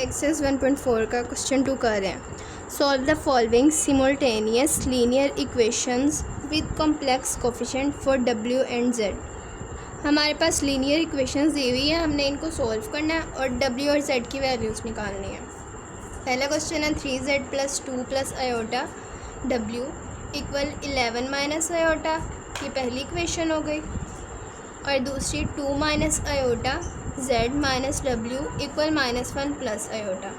Exercise 1.4 का question 2 कर रहे हैं। Solve the following simultaneous linear equations with complex coefficient for W and Z. हमारे पास लीनियर इक्वेशंस दी हुई है, हमने इनको सॉल्व करना है और डब्ल्यू और जेड की वैल्यूज़ निकालनी है। पहला क्वेश्चन है 3z + 2 + iota W equal 11 minus iota, ये पहली इक्वेशन हो गई। और दूसरी 2 minus iota z minus W equal -1 + iota,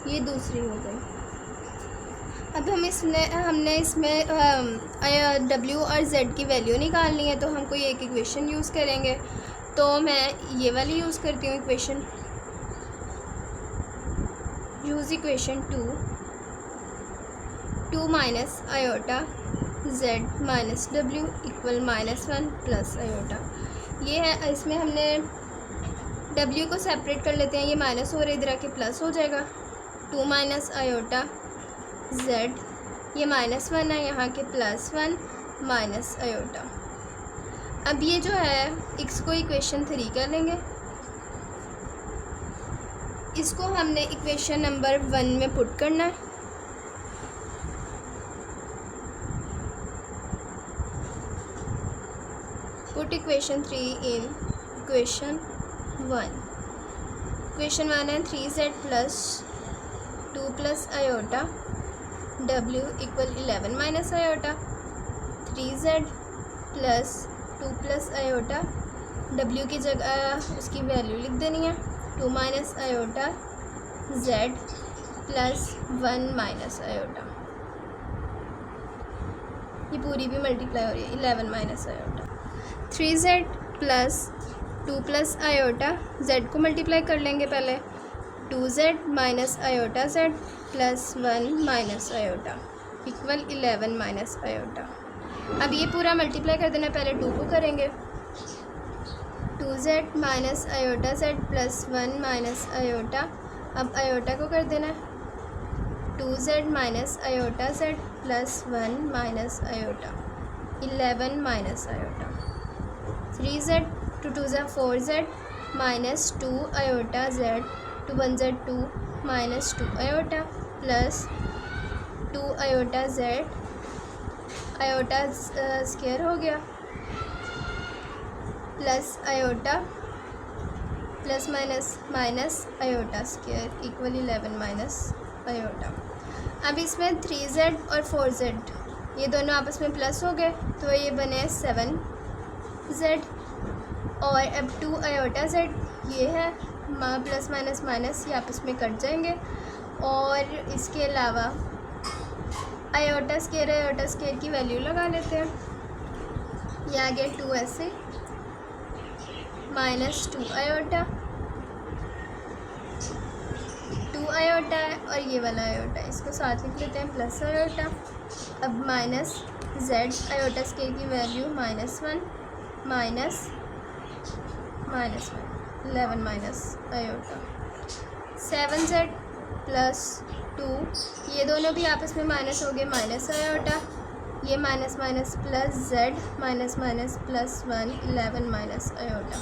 ये दूसरी हो गई। अब हमने इसमें डब्ल्यू और z की वैल्यू निकालनी है, तो हम कोई एक इक्वेशन यूज़ करेंगे। तो मैं ये वाली यूज़ करती हूँ equation. Use equation 2 minus iota z minus W equal -1 + iota, ये है। इसमें हमने W को सेपरेट कर लेते हैं, ये माइनस हो रहा है, इधर आके प्लस हो जाएगा। 2 माइनस आयोटा Z, ये -1 है, यहाँ के +1 माइनस आयोटा। अब ये जो है इसको इक्वेशन 3 कर लेंगे। इसको हमने इक्वेशन नंबर 1 में पुट करना है। Put equation 3 in equation 1। Equation 1 है 3z + 2 + iota w equal 11 minus iota. 3z + 2 + iota, w की जगह उसकी वैल्यू लिख देनी है। 2 minus iota z + 1 minus iota, ये पूरी भी मल्टीप्लाई हो रही है। 11 minus iota 3z + 2 + iota, z को मल्टीप्लाई कर लेंगे पहले। 2z minus iota z + 1 minus iota equal 11 minus iota. अब ये पूरा मल्टीप्लाई कर देना, पहले 2 को करेंगे। 2z minus iota z + 1 minus iota, अब आयोटा को कर देना। 2z minus iota z + 1 minus iota 11 minus iota. 3z 2 2 ज़ा 4z माइनस 2 आयोटा z 2 1 ज़ा 2 minus 2 iota plus 2 iota z, iota square हो गया, plus iota plus minus iota square equal 11 minus iota. अब इसमें 3z और 4z ये दोनों आपस में प्लस हो गए, तो ये बने 7z। और अब 2 आयोटा z ये है, प्लस माइनस ये आपस में कट जाएंगे। और इसके अलावा आयोटा स्क्वायर की वैल्यू लगा लेते हैं। ये आ गया 2 ऐसे -2 आयोटा, 2 आयोटा है और ये वाला आयोटा, इसको साथ लिख लेते हैं प्लस आयोटा। अब माइनस z आयोटा स्क्वायर की value -1 minus 11 minus iota. 7z + 2, ये दोनों भी आपस में माइनस हो गए, माइनस आयोटा, ये minus plus z minus +1 11 minus iota.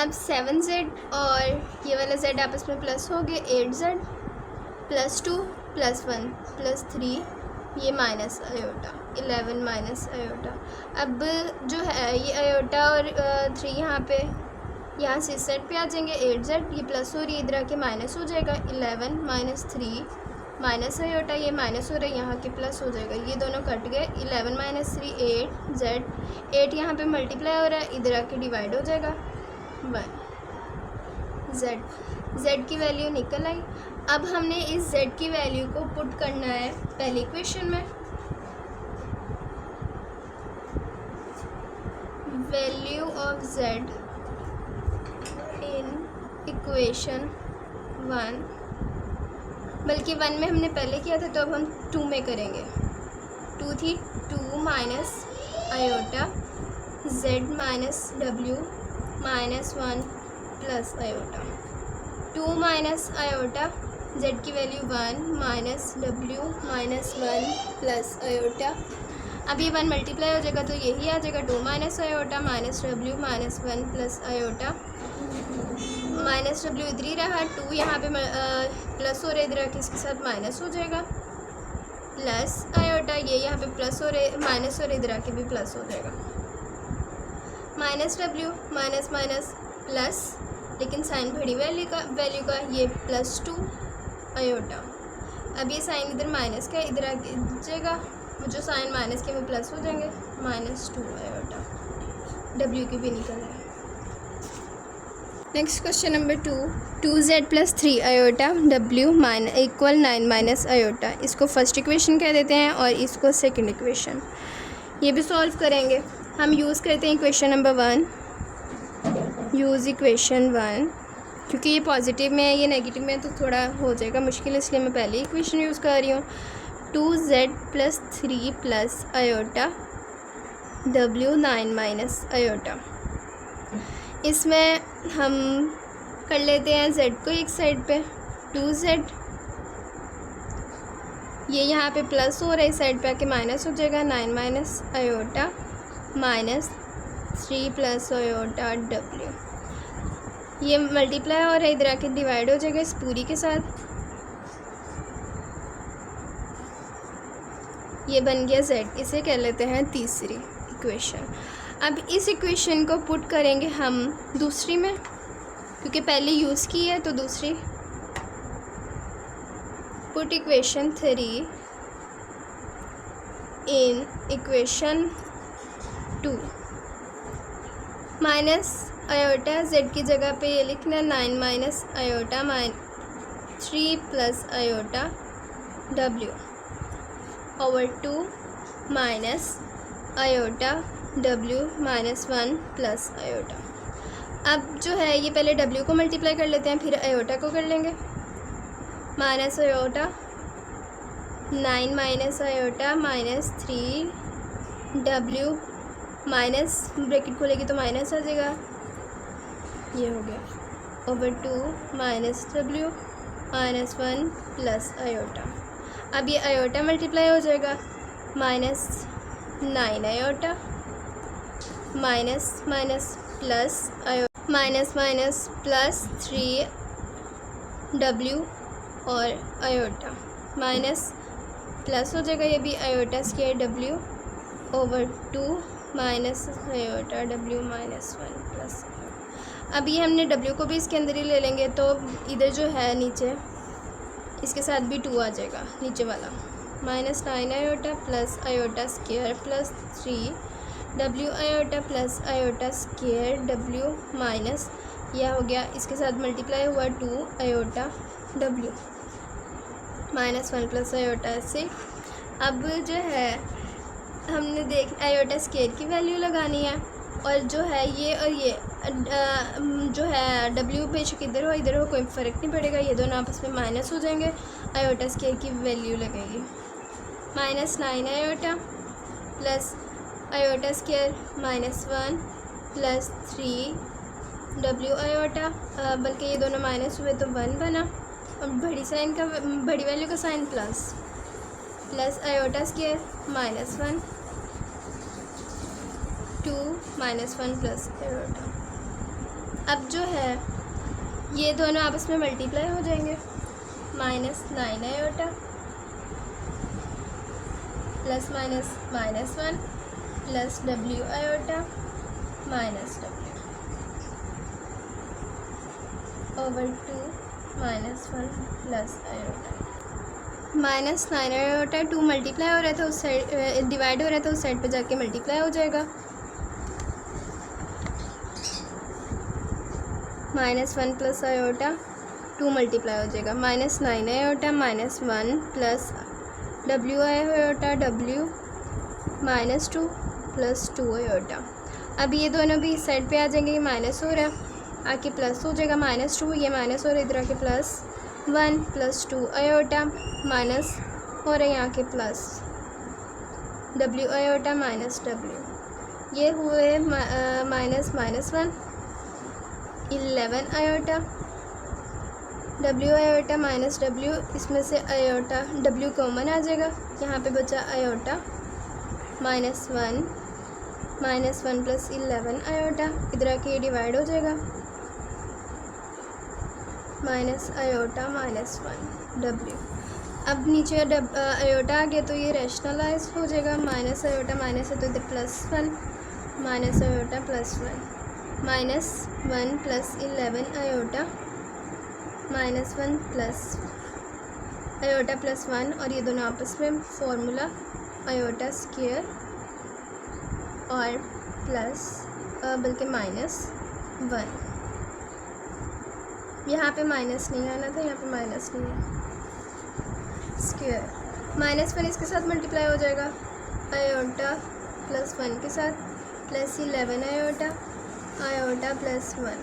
अब 7z और ये वाला z आपस में प्लस हो गए, 8z + 2 + 1 + 3, ये माइनस आयोटा 11 माइनस आयोटा। अब जो है ये आयोटा और 3 यहाँ से इस साइड पे आ जाएंगे। 8z ये प्लस हो रही है, इधर आके माइनस हो जाएगा। 11 - 3 माइनस आयोटा, ये माइनस हो रहा है, यहाँ के प्लस हो जाएगा, ये दोनों कट गए। 11 - 3 8z, 8 यहाँ पे मल्टीप्लाई हो रहा है, इधर आके डिवाइड हो जाएगा 1। z की वैल्यू निकल आई। अब हमने इस z की वैल्यू को पुट करना है पहली इक्वेशन में। Value of z in equation 1, बल्कि 1 में हमने पहले किया था, तो अब हम 2 में करेंगे। 2 थी 2 minus iota z minus W -1 + iota. 2 minus iota z की वैल्यू 1 माइनस डब्ल्यू -1 + आयोटा। अब ये 1 मल्टीप्लाई हो जाएगा, तो यही आ जाएगा 2 minus iota minus W -1 + iota. Minus W इधर ही रहा, 2 यहाँ पे प्लस हो रहा है, इधर आके इसके साथ माइनस हो जाएगा, प्लस आयोटा, ये यहाँ पे प्लस हो रहे माइनस हो रहे, इधर आके भी प्लस हो जाएगा, minus W minus minus plus, लेकिन साइन बड़ी वैल्यू का ये +2 आयोटा। अब ये साइन इधर माइनस का इधर आ जाएगा, जो साइन माइनस के वो प्लस हो जाएंगे, -2 आयोटा, डब्ल्यू की भी निकल है। Next question number 2, 2z + 3 iota w = 9 minus iota. इसको फर्स्ट इक्वेशन कह देते हैं और इसको सेकंड इक्वेशन। ये भी सॉल्व करेंगे। हम यूज़ करते हैं इक्वेशन नंबर 1, यूज़ इक्वेशन 1, क्योंकि ये पॉजिटिव में है, ये नेगेटिव में है तो थोड़ा हो जाएगा मुश्किल, इसलिए मैं पहले इक्वेशन यूज़ कर रही हूँ। 2z + 3 plus iota w 9 minus iota. इसमें हम कर लेते हैं z को एक साइड पे, 2z, ये यहाँ पे प्लस हो रहा है, इस साइड पे आके माइनस हो जाएगा, 9 minus iota -3 plus iota w। ये मल्टीप्लाई हो रहा है, इधर आके डिवाइड हो जाएगा इस पूरी के साथ, ये बन गया z। इसे कह लेते हैं तीसरी इक्वेशन। अब इस इक्वेशन को पुट करेंगे हम दूसरी में, क्योंकि पहले यूज़ की है तो दूसरी। Put equation 3 in equation 2, minus iota z की जगह पे ये लिखना 9 minus iota 3 plus iota w over 2 minus iota w -1 plus iota. अब जो है ये पहले w को मल्टीप्लाई कर लेते हैं, फिर आयोटा को कर लेंगे। Minus iota 9 minus iota -3 w minus bracket खोलेगी तो माइनस आ जाएगा, ये हो गया, over 2 minus w -1 plus iota. अब ये आयोटा मल्टीप्लाई हो जाएगा, -9 iota minus minus plus minus minus plus 3 w और आयोटा माइनस प्लस हो जाएगा, ये भी iota square w over 2 minus iota w -1 plus. अब ये हमने w को भी इसके अंदर ही ले लेंगे, तो इधर जो है नीचे इसके साथ भी 2 आ जाएगा नीचे वाला, -9 iota plus iota square plus 3 w iota plus iota square w minus, यह हो गया, इसके साथ मल्टीप्लाई हुआ 2 आयोटा w -1 प्लस आयोटा से। अब जो है हमने देख आयोटा स्क्वायर की वैल्यू लगानी है, और जो है ये और ये जो है w बेशक इधर हो कोई फ़र्क नहीं पड़ेगा, ये दोनों आपस में माइनस हो जाएंगे, आयोटा स्क्वायर की वैल्यू लगेगी -9 iota plus iota square -1 plus 3 w iota, बल्कि ये दोनों माइनस हुए तो 1 बना, और बड़ी वैल्यू का sine plus iota square -1 2 -1 plus iota. अब जो है ये दोनों आपस में मल्टीप्लाई हो जाएंगे, -9 iota plus -1 plus w iota -w over 2 -1 plus iota. -9 iota 2 multiply हो रहा था उस साइड, डिवाइड हो रहा था उस साइड पे जाके मल्टीप्लाई हो जाएगा, -1 प्लस आयोटा 2 मल्टीप्लाई हो जाएगा, -9 iota -1 plus w iota w -2 plus 2 iota. अब ये दोनों भी इस साइड पे आ जाएंगे, ये माइनस हो रहा है आके प्लस हो जाएगा, -2, ये माइनस हो रहा है इधर आके +1 प्लस 2 आयोटा माइनस हो रहा है यहाँ के प्लस w आयोटा -w, ये हुए -1 11 आयोटा w आयोटा -w, इसमें से आयोटा w कॉमन आ जाएगा, यहाँ पे बचा आयोटा -1 प्लस 11 आयोटा, इधर आके ये डिवाइड हो जाएगा, माइनस आयोटा माइनस 1 डब्ल्यू। अब नीचे आयोटा आ गया तो ये रैशनलाइज हो जाएगा। माइनस आयोटा माइनस है तो इधर +1 minus iota +1 minus 1 + 11 iota minus 1 plus iota +1 और ये दोनों आपस में फॉर्मूला आयोटा स्क्वायर और प्लस बल्कि -1। यहाँ पे माइनस नहीं आना था, यहाँ पे माइनस नहीं है। स्क्वायर -1 इसके साथ मल्टीप्लाई हो जाएगा आयोटा +1 के साथ +11 आयोटा आयोटा +1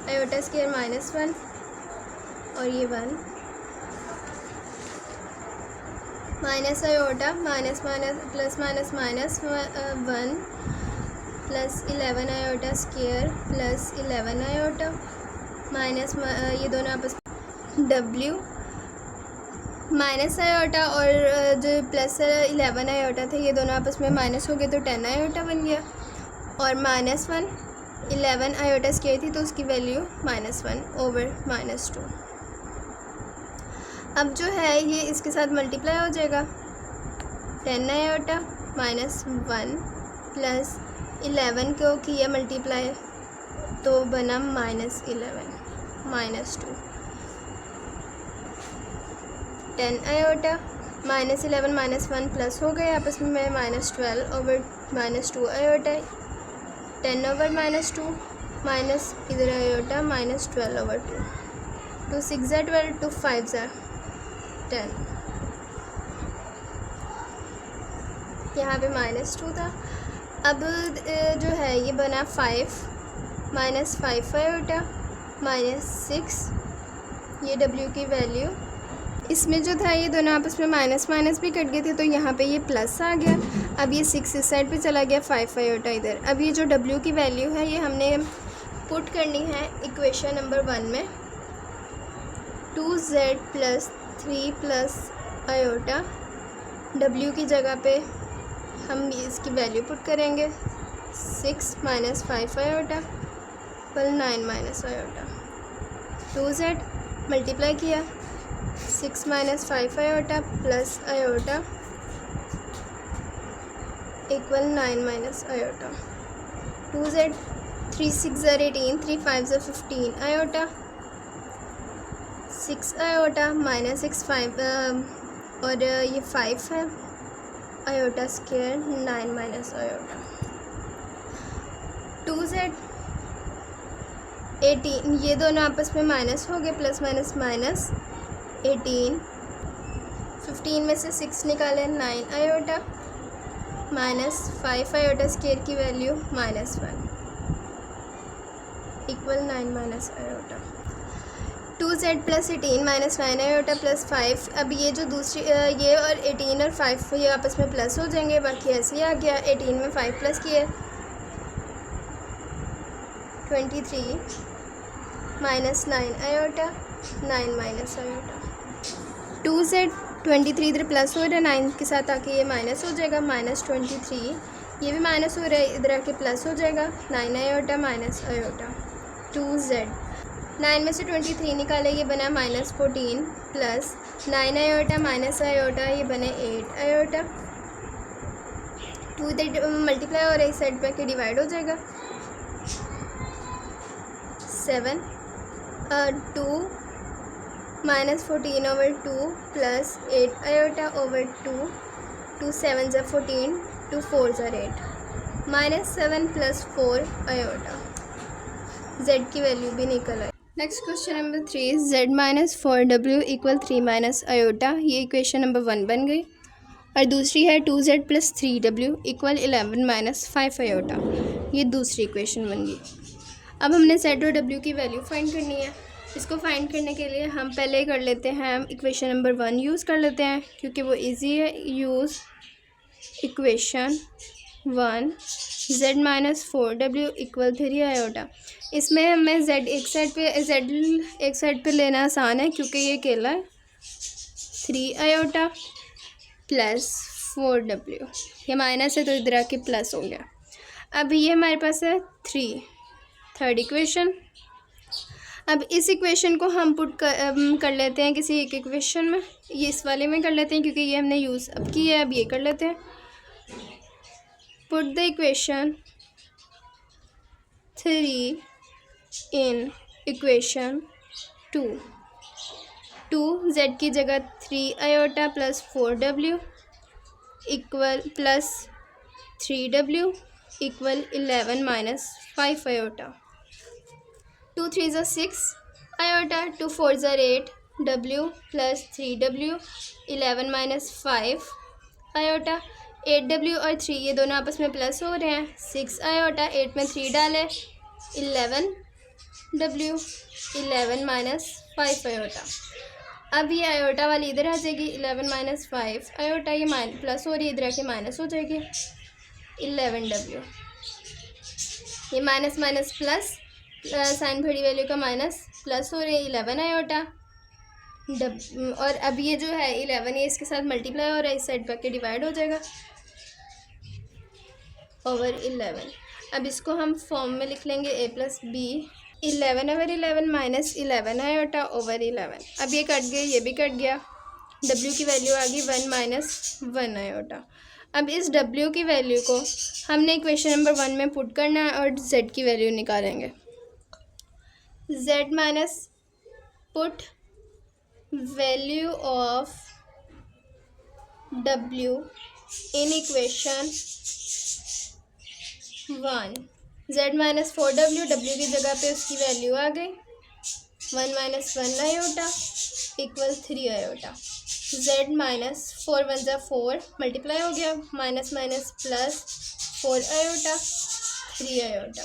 आयोटा स्क्वायर -1 और ये 1 minus iota minus plus minus minus 1 +11 iota square +11 iota minus ये दोनों आपस डब्ल्यू माइनस आयोटा और जो +11 आयोटा थे ये दोनों आपस में माइनस हो गए तो 10 आयोटा बन गया और -1 11 आयोटा स्क्वायर थी तो उसकी वैल्यू -1/-2। अब जो है ये इसके साथ मल्टीप्लाई हो जाएगा 10 आयोटा -1 + 11 को किया मल्टीप्लाई तो बना -11/-2 10 आयोटा -11 -1 प्लस हो गए आपस में -12/-2 आयोटा 10/-2 माइनस इधर आयोटा -12/2 2 6 ज़ा 12 2 5 ज़ा 10 यहाँ पे -2 था। अब जो है ये बना 5 -5 आयोटा -6 ये डब्ल्यू की वैल्यू। इसमें जो था ये दोनों आपस में माइनस माइनस भी कट गए थे तो यहाँ पे ये प्लस आ गया। अब ये 6 इस साइड पे चला गया 5 आयोटा इधर। अब ये जो डब्ल्यू की वैल्यू है ये हमने पुट करनी है इक्वेशन नंबर 1 में 2z + 3 + आयोटा डब्ल्यू की जगह पे हम इसकी वैल्यू पुट करेंगे 6 - 5 आयोटा = 9 - आयोटा 2z मल्टीप्लाई किया 6 - 5 iota plus iota = 9 - iota 2z 3 6 ज़ा 18 3 5 ज़ा 15 आयोटा 6 आयोटा -6 5 और ये 5 है आयोटा स्क्वायर 9 - आयोटा 2z 18 ये दोनों आपस में माइनस हो गए प्लस माइनस माइनस 18 15 में से 6 निकालें 9 आयोटा -5 आयोटा स्क्वायर की वैल्यू -1 = 9 - आयोटा 2z + 18 - 9 आयोटा + 5। अब ये जो दूसरी ये और 18 और 5 ये आपस में प्लस हो जाएंगे, बाकी ऐसे ही आ गया। 18 में 5 प्लस किए 23 -9 आयोटा 9 - आयोटा 2z 23 इधर प्लस हो रहा है 9 के साथ आके ये माइनस हो जाएगा -23 ये भी माइनस हो रहा है इधर आके प्लस हो जाएगा 9 आयोटा -आयोटा 2z 9 में से 23 निकाले ये बना -14 प्लस 9 आयोटा -आयोटा ये बने 8 आयोटा 2 इधर मल्टीप्लाई हो रहा है इस साइड पे के डिवाइड हो जाएगा 7 2 -14/2 प्लस 8 आयोटा / 2 2 7 ज़ा 14 2 4 ज़ा 8 -7 + 4 आयोटा z की वैल्यू भी निकल आई। Next question number 3 z - 4w = 3 - iota ये इक्वेशन नंबर 1 बन गई। और दूसरी है 2z + 3w = 11 - 5 आयोटा ये दूसरी इक्वेशन बन गई। अब हमने z और w की वैल्यू फाइंड करनी है। इसको फाइंड करने के लिए हम पहले कर लेते हैं इक्वेशन नंबर 1 यूज़ कर लेते हैं क्योंकि वो इजी है। Use equation 1 z - 4w = 3 iota. इसमें हमें z एक साइड पे लेना आसान है क्योंकि ये अकेला है 3 आयोटा प्लस 4w ये माइनस है तो इधर आके प्लस हो गया। अब ये हमारे पास है 3 थर्ड इक्वेशन। अब इस इक्वेशन को हम पुट कर लेते हैं किसी एक इक्वेशन में, ये इस वाले में कर लेते हैं क्योंकि ये हमने यूज़ अब की है। अब ये कर लेते हैं, put the equation 3 in equation 2। 2 z की जगह 3 iota plus 4w equal plus 3w equal 11 minus 5 iota. 2 3 6 iota, 2 4 8 w plus 3w 11 minus 5 iota. 8w और 3 ये दोनों आपस में प्लस हो रहे हैं। 6 आयोटा, 8 में 3 डालें 11w 11 माइनस 5 आयोटा। अब ये आयोटा वाली इधर आ जाएगी 11 माइनस 5 आयोटा, ये प्लस हो रही है, इधर आके माइनस हो जाएगी 11w। ये माइनस माइनस प्लस, साइन बड़ी वैल्यू का माइनस प्लस हो रही है 11 आयोटा और अब ये जो है 11 ये इसके साथ मल्टीप्लाई हो रहा है, इस साइड पर के डिवाइड हो जाएगा ओवर 11। अब इसको हम फॉर्म में लिख लेंगे a plus b 11 over 11 minus 11 iota over 11। अब ये कट गया, ये भी कट गया, w की वैल्यू आ गई 1 माइनस 1 आयोटा। अब इस w की वैल्यू को हमने इक्वेशन नंबर 1 में पुट करना है और z की वैल्यू निकालेंगे। z minus put value of w in equation 1। z minus 4w, w की जगह पे उसकी वैल्यू आ गई 1 minus 1 iota equal 3 iota. z minus 4 1 ज़ा 4 मल्टीप्लाई हो गया, minus minus plus 4 iota 3 iota.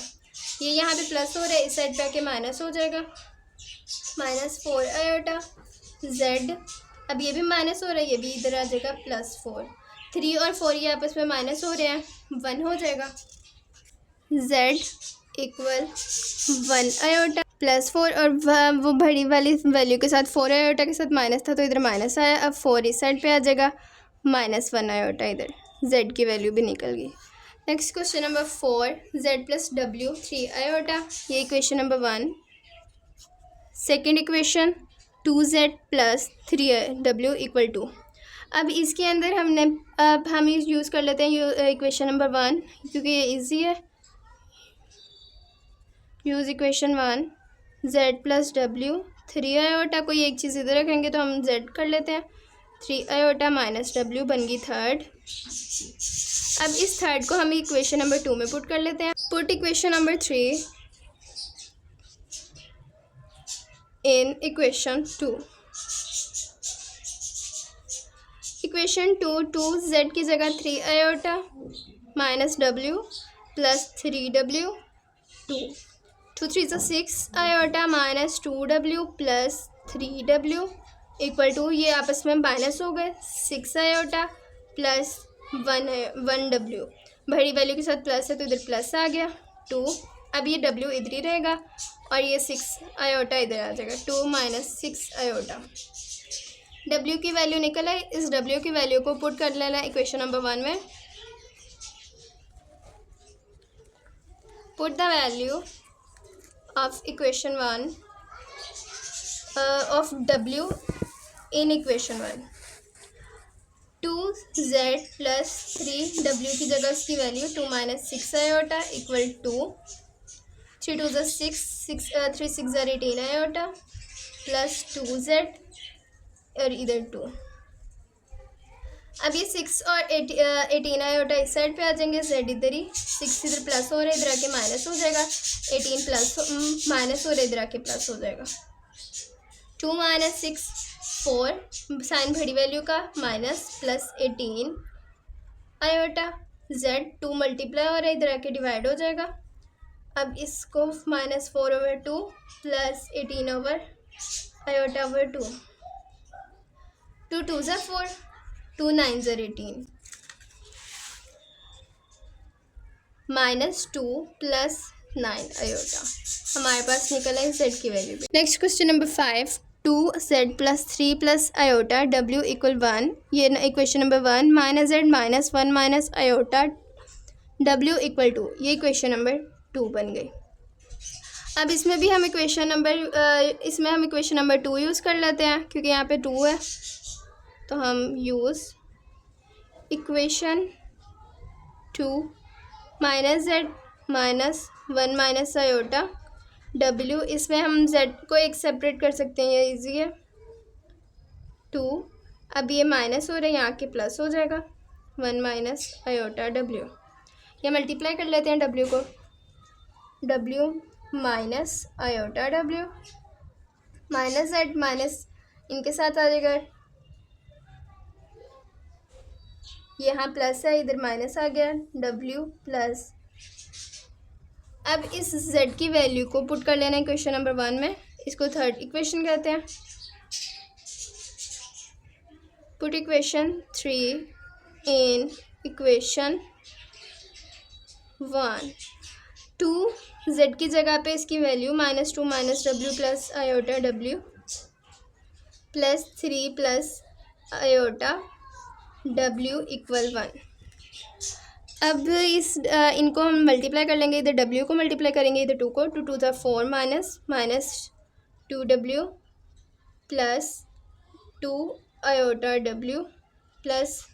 ये यहाँ पे प्लस हो रहा है, इस साइड पे आके माइनस हो जाएगा माइनस 4 आयोटा z। अब ये भी माइनस हो रहा है, ये भी इधर आ जाएगा प्लस 4। 3 और 4 ये आपस में माइनस हो रहे हैं, 1 हो जाएगा z इक्वल 1 आयोटा प्लस 4 और वो बड़ी वाली वैल्यू के साथ 4 आयोटा के साथ माइनस था तो इधर माइनस आया। अब 4 इस साइड पे आ जाएगा माइनस 1 आयोटा, इधर z की वैल्यू भी निकल गई। Next question number 4, z plus w 3 iota, ये equation number 1। Second equation 2z plus 3w equal 2। अब इसके अंदर हम यूज़ कर लेते हैं इक्वेशन नंबर 1 क्योंकि ये इजी है। Use equation 1, z plus w 3 iota, कोई एक चीज़ इधर रखेंगे तो हम z कर लेते हैं। 3 आयोटा माइनस w बन गई थर्ड। अब इस थर्ड को हम इक्वेशन नंबर 2 में पुट कर लेते हैं। Put equation number 3 in equation 2। Equation 2 की जगह 3 iota minus w plus 3w 2 3 6 iota minus 2w plus 3w equal to, ये आपस में माइनस हो गए 6 आयोटा प्लस 1w, बड़ी वैल्यू के साथ प्लस है तो इधर प्लस आ गया 2। अब ये w इधर ही रहेगा और ये 6 आयोटा इधर आ जाएगा 2 माइनस 6 आयोटा। w की वैल्यू निकल आई, इस w की वैल्यू को पुट कर लेना इक्वेशन नंबर 1 में। Put the value of equation 1 of w in equation 1। 2z plus 3w की जगह उसकी value 2 minus 6 iota equal 2। 3 2 6 3 6 18 iota plus 2z और इधर 2। अब ये 6 और 18 आयोटा इस साइड पे आ जाएंगे, z इधर ही, 6 इधर प्लस हो रहा है इधर आके माइनस हो जाएगा, 18 प्लस माइनस हो रहा है इधर आके प्लस हो जाएगा। 2 माइनस 6 4 साइन बड़ी वैल्यू का minus plus 18 iota z 2 multiply हो रहा है इधर आके डिवाइड हो जाएगा। अब इसको minus 4 over 2 plus 18 over iota over 2। 2 2 ज़ा 4 2 9 ज़ा 18 माइनस 2 प्लस 9 आयोटा। हमारे पास निकला है z की value. Next question number 5, 2z plus 3 plus iota w equal 1, ये equation number 1। Minus z minus 1 minus iota w equal 2, ये इक्वेशन नंबर 2 बन गई। अब इसमें भी हम इक्वेशन नंबर 2 यूज़ कर लेते हैं, क्योंकि यहाँ पे 2 है, तो हम use equation 2 minus Z minus 1 minus iota W. इसमें हम जेड को एक सेपरेट कर सकते हैं, ये इजी है। 2, अब ये माइनस हो रहा है, यहाँ के प्लस हो जाएगा 1 माइनस आयोटा डब्ल्यू। ये मल्टीप्लाई कर लेते हैं डब्ल्यू को, W minus iota W minus Z minus इनके साथ आ जाएगा, यहाँ प्लस है, इधर माइनस आ गया, डब्ल्यू प्लस। अब इस जेड की वैल्यू को पुट कर लेना है इक्वेशन नंबर 1 में, इसको थर्ड इक्वेशन कहते हैं। Put equation 3 in equation 1। 2 Z की जगह पे इसकी value -2 minus W plus iota W plus 3 plus iota W equal 1। अब इनको हम मल्टीप्लाई कर लेंगे, इधर डब्ल्यू को मल्टीप्लाई करेंगे, इधर 2 को, 2 2 ज़ा 4 minus 2 W plus 2 iota W plus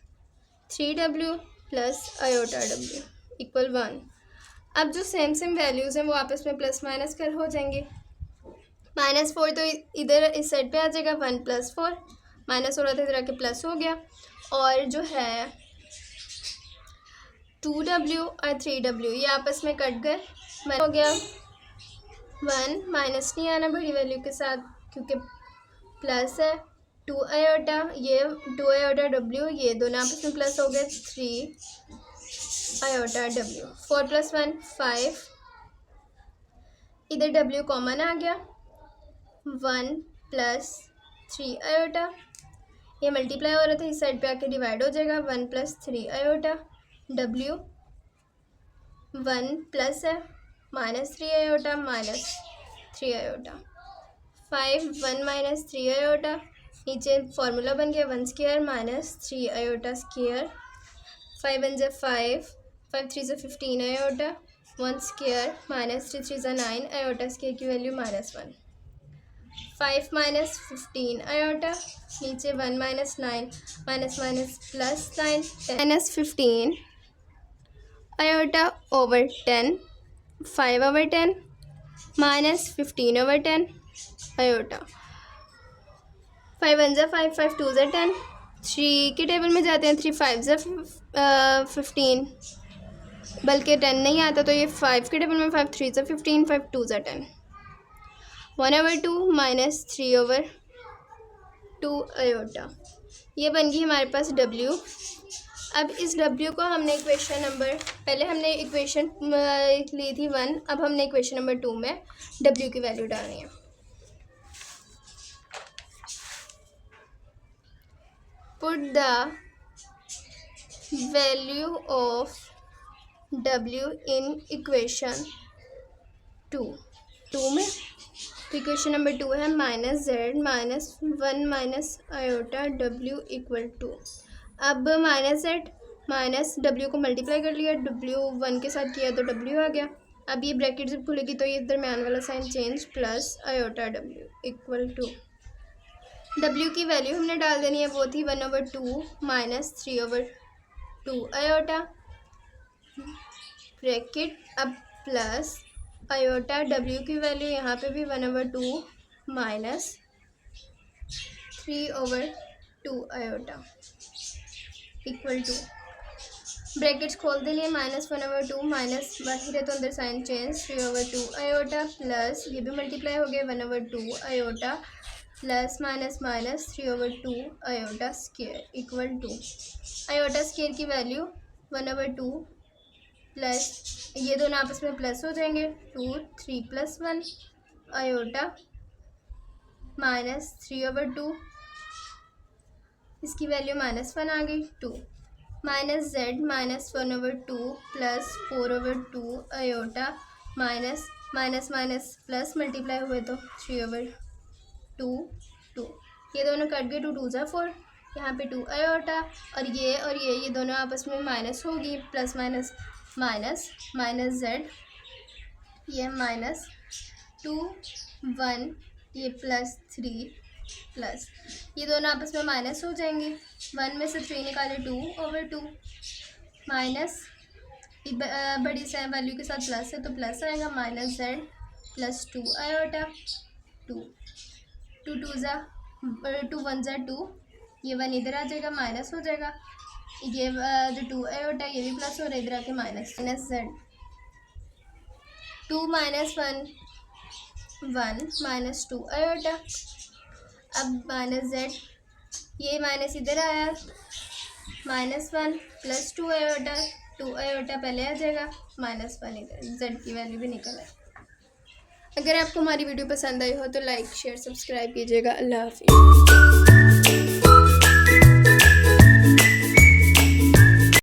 3 W plus iota W equal 1। अब जो सेम वैल्यूज़ हैं वो आपस में प्लस माइनस कर हो जाएंगे। -4 तो इधर इस साइड पे आ जाएगा, 1 + 4 माइनस हो रहा था, इधर आके प्लस हो गया, और जो है 2w और 3w ये आपस में कट गए, हो गया 1 माइनस नहीं आना बड़ी वैल्यू के साथ क्योंकि प्लस है, 2 आयोटा, ये 2 आयोटा w, ये दोनों आपस में प्लस हो गए, 3 आयोटा w, 4 + 1 5, इधर w कॉमन आ गया, 1 + 3 आयोटा, ये मल्टीप्लाई हो रहा था, इस साइड पे आके डिवाइड हो जाएगा, 1 + 3 आयोटा w 1 प्लस है, -3 आयोटा -3 आयोटा 5 1 - 3 आयोटा, नीचे फार्मूला बन गया 1 square -3 iota square, 5 1 = 5, 5 3 = 15 iota, 1 square -3 3 = 9 iota square की वैल्यू -1, 5 - 15 आयोटा, नीचे 1 - 9 प्लस 9 -15 आयोटा ओवर 10, 5/10 -15/10 आयोटा, 5 1 = 5, 5 2 = 10, 3 के टेबल में जाते हैं, 3 5 = 15, बल्कि 10 नहीं आता तो ये 5 के टेबल में 5 3 = 15, 5 2 = 10, 1/2 -3/2 आयोटा। ये बन गई हमारे पास W। अब इस W को हमने इक्वेशन नंबर, पहले हमने इक्वेशन ली थी 1, अब हमने इक्वेशन नंबर 2 में W की वैल्यू डालनी है। Put the value of W in equation 2 में, तो इक्वेशन नंबर 2 है -z -1 minus iota W equal 2। अब -z माइनस W को मल्टीप्लाई कर लिया, W 1 के साथ किया तो W आ गया। अब ये ब्रैकेट जब खुलेगी तो ये दरम्यान वाला sign change, plus iota W equal 2। W की वैल्यू हमने डाल देनी है, वो थी 1/2 -3/2 आयोटा ब्रैकेट, अब प्लस आयोटा W की वैल्यू यहाँ पे भी 1/2 -3/2 आयोटा इक्वल 2। ब्रैकेट्स खोल देंगे, -1/2 माइनस बाहर है तो अंदर साइन चेंज, 3/2 आयोटा प्लस ये भी मल्टीप्लाई हो गया 1/2 iota plus minus 3/2 iota square equal 2। Iota square की वैल्यू 1/2 प्लस ये दोनों आपस में प्लस हो जाएंगे, 2 3 + 1 आयोटा -3/2, इसकी वैल्यू -1 आ गई, 2 -z -1/2 plus 4/2 iota minus plus multiply हुए तो 3/2 2, ये दोनों कट गए, 2 2 ज़ा 4, यहाँ पे 2 आयोटा, और ये दोनों आपस में माइनस होगी, प्लस माइनस z, ये 2 1 ये +3 प्लस ये दोनों आपस में माइनस हो जाएंगे। 1 में से 3 निकाले 2/2 माइनस बड़ी वैल्यू के साथ प्लस है तो प्लस आएगा -z + 2 आयोटा 2 2 2 ज़ा 2 1 ज़ा 2 ये 1 इधर आ जाएगा माइनस हो जाएगा। ये जो 2 आयोटा ये भी प्लस हो रहा है इधर आके माइनस z 2 - 1 1 - 2 आयोटा अब -z ये माइनस इधर आया -1 + 2 आयोटा 2 आयोटा पहले आ जाएगा -1 इधर z की वैल्यू भी निकल आए। अगर आपको हमारी वीडियो पसंद आई हो तो लाइक शेयर सब्सक्राइब कीजिएगा। अल्लाह हाफिज़।